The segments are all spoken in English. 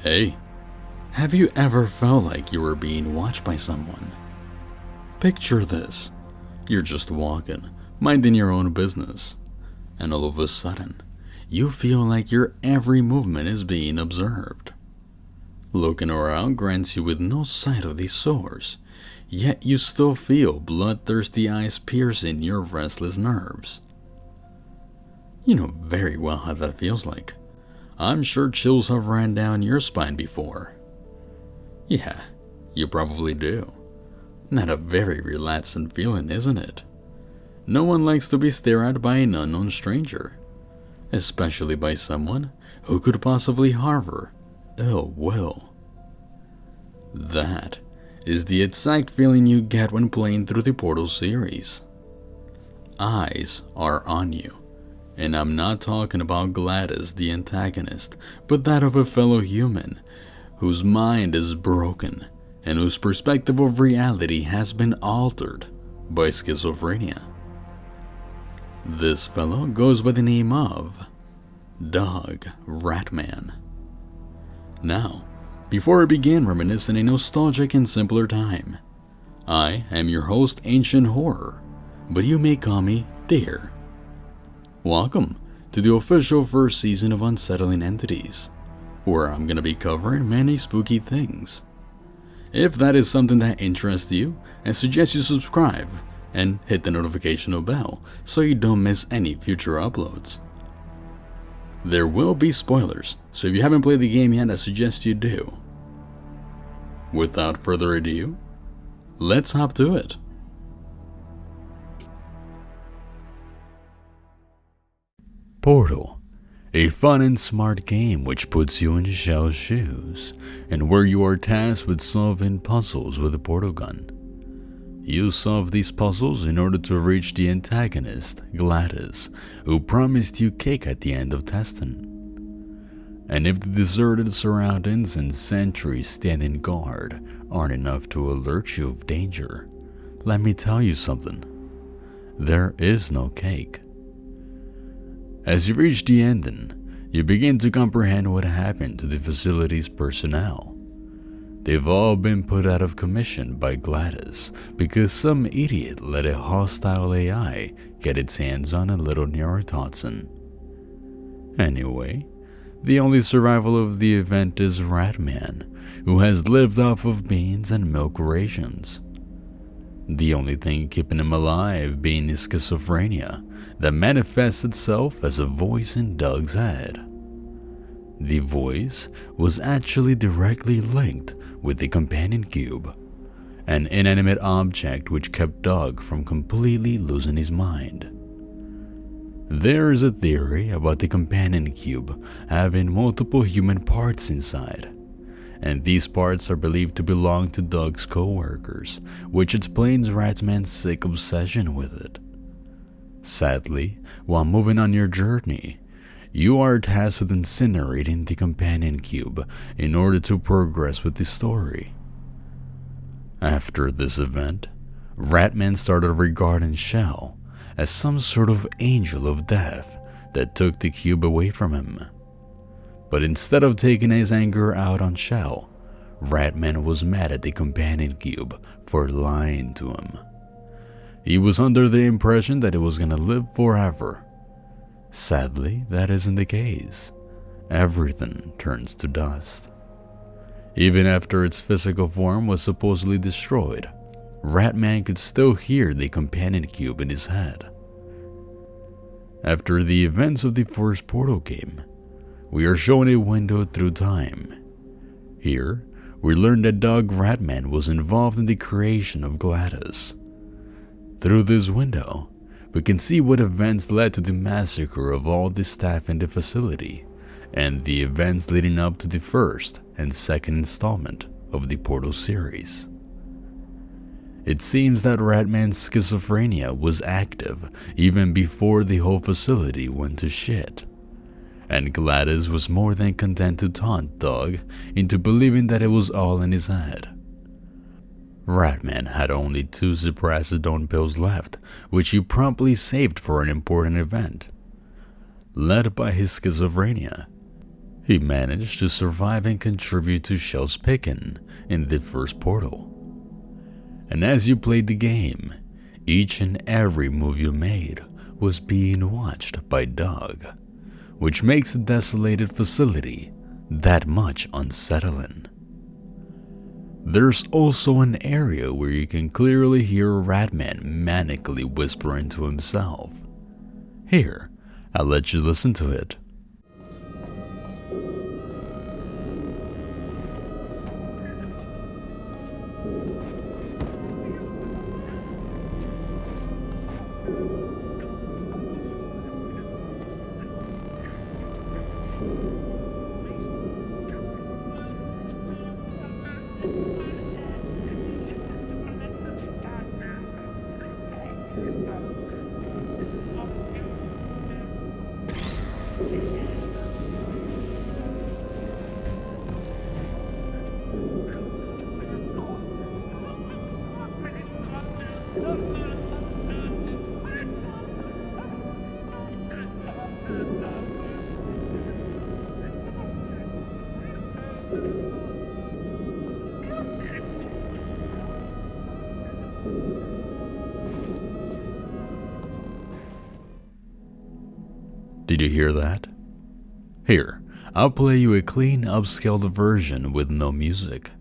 Hey, have you ever felt like you were being watched by someone? Picture this. You're just walking, minding your own business, and all of a sudden, you feel like your every movement is being observed. Looking around grants you with no sight of the source, yet you still feel bloodthirsty eyes piercing your restless nerves. You know very well how that feels like. I'm sure chills have ran down your spine before. Yeah, you probably do. Not a very relaxing feeling, isn't it? No one likes to be stared at by an unknown stranger, especially by someone who could possibly harbor ill will. That is the exact feeling you get when playing through the Portal series. Eyes are on you, and I'm not talking about Gladys, the antagonist, but that of a fellow human whose mind is broken and whose perspective of reality has been altered by schizophrenia. This fellow goes by the name of Doug Rattmann. Now, before I begin reminiscing a nostalgic and simpler time, I am your host, Ancient Horror, but you may call me Dear. Welcome to the official first season of Unsettling Entities, where I'm going to be covering many spooky things. If that is something that interests you, I suggest you subscribe and hit the notification bell so you don't miss any future uploads. There will be spoilers, so if you haven't played the game yet, I suggest you do. Without further ado, let's hop to it. Portal, a fun and smart game which puts you in Shell's shoes, and where you are tasked with solving puzzles with a portal gun. You solve these puzzles in order to reach the antagonist, Gladys, who promised you cake at the end of testing. And if the deserted surroundings and sentries standing guard aren't enough to alert you of danger, let me tell you something. There is no cake. As you reach the ending, you begin to comprehend what happened to the facility's personnel. They've all been put out of commission by Gladys because some idiot let a hostile AI get its hands on a little neurotoxin. Anyway, the only survival of the event is Rattman, who has lived off of beans and milk rations. The only thing keeping him alive being his schizophrenia that manifests itself as a voice in Doug's head. The voice was actually directly linked with the companion cube, an inanimate object which kept Doug from completely losing his mind. There is a theory about the companion cube having multiple human parts inside, and these parts are believed to belong to Doug's co-workers, which explains Rattman's sick obsession with it. Sadly, while moving on your journey, you are tasked with incinerating the companion cube in order to progress with the story. After this event, Rattman started regarding Shell as some sort of angel of death that took the cube away from him. But instead of taking his anger out on Shell, Rattman was mad at the companion cube for lying to him. He was under the impression that it was going to live forever. Sadly, that isn't the case. Everything turns to dust. Even after its physical form was supposedly destroyed, Rattman could still hear the companion cube in his head. After the events of the first Portal game, we are shown a window through time. Here, we learn that Doug Ratman was involved in the creation of Gladys. Through this window, we can see what events led to the massacre of all the staff in the facility, and the events leading up to the first and second installment of the Portal series. It seems that Rattman's schizophrenia was active even before the whole facility went to shit, and Gladys was more than content to taunt Doug into believing that it was all in his head. Rattman had only 2 ziprasidone pills left, which he promptly saved for an important event. Led by his schizophrenia, He managed to survive and contribute to Shell's picking in the first portal. And as you played the game, each and every move you made was being watched by Doug, which makes the desolated facility that much unsettling. There's also an area where you can clearly hear Rattmann manically whispering to himself. Here, I'll let you listen to it. Did you hear that? Here, I'll play you a clean, upscaled version with no music.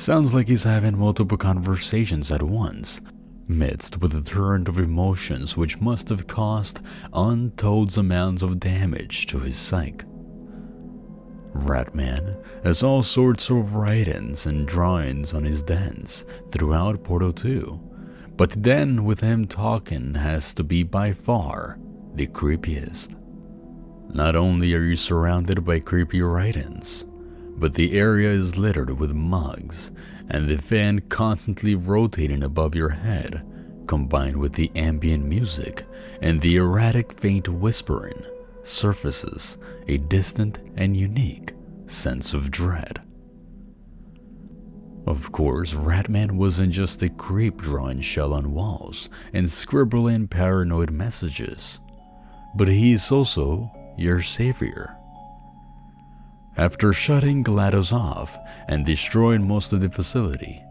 Sounds like he's having multiple conversations at once, mixed with a torrent of emotions which must have caused untold amounts of damage to his psyche. Rattmann has all sorts of writings and drawings on his dens throughout Portal 2, but the den with him talking has to be by far the creepiest. Not only are you surrounded by creepy writings, but the area is littered with mugs, and the fan constantly rotating above your head, combined with the ambient music and the erratic faint whispering, surfaces a distant and unique sense of dread. Of course, Rattmann wasn't just a creep drawing shell on walls and scribbling paranoid messages, but he is also your savior. After shutting GLaDOS off and destroying most of the facility,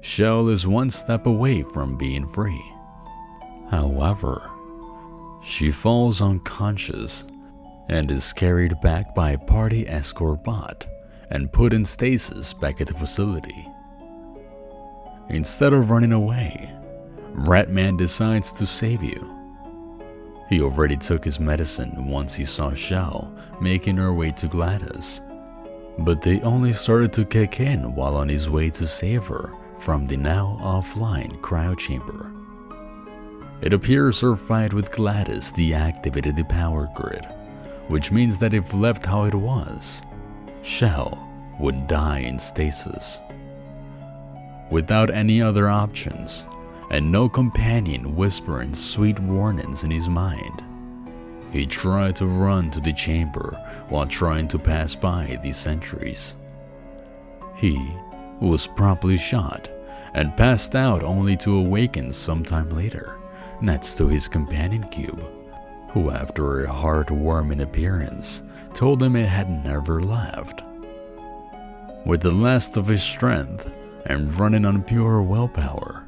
Shell is one step away from being free. However, she falls unconscious and is carried back by a party escort bot and put in stasis back at the facility. Instead of running away, Rattmann decides to save you. He already took his medicine once he saw Shell making her way to GLaDOS, but they only started to kick in while on his way to save her from the now offline cryo chamber. It appears her fight with GLaDOS deactivated the power grid, which means that if left how it was, Shell would die in stasis. Without any other options, and no companion whispering sweet warnings in his mind, he tried to run to the chamber while trying to pass by the sentries. He was promptly shot and passed out only to awaken sometime later next to his companion cube, who after a heartwarming appearance told him it had never left. With the last of his strength and running on pure willpower,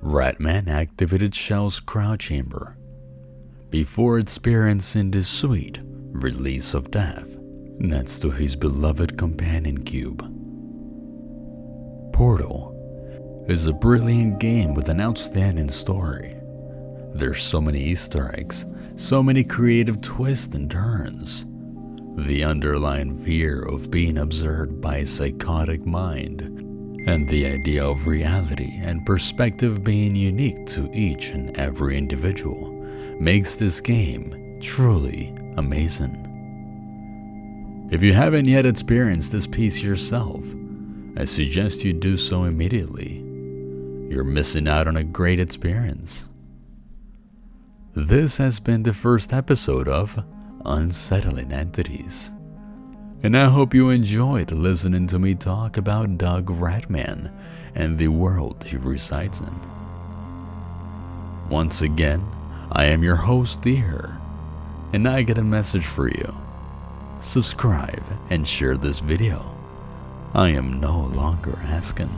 Rattmann activated Shell's cryo chamber before experiencing the sweet release of death next to his beloved companion cube. Portal is a brilliant game with an outstanding story. There's so many Easter eggs, so many creative twists and turns. The underlying fear of being observed by a psychotic mind, and the idea of reality and perspective being unique to each and every individual makes this game truly amazing. If you haven't yet experienced this piece yourself, I suggest you do so immediately. You're missing out on a great experience. This has been the first episode of Unsettling Entities, and I hope you enjoyed listening to me talk about Doug Rattmann and the world he resides in. Once again, I am your host Deer, and I get a message for you. Subscribe and share this video. I am no longer asking.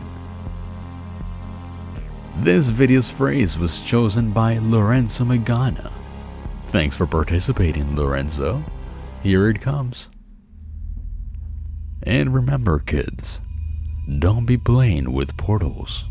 This video's phrase was chosen by Lorenzo Magana. Thanks for participating, Lorenzo. Here it comes. And remember, kids, don't be playing with portals.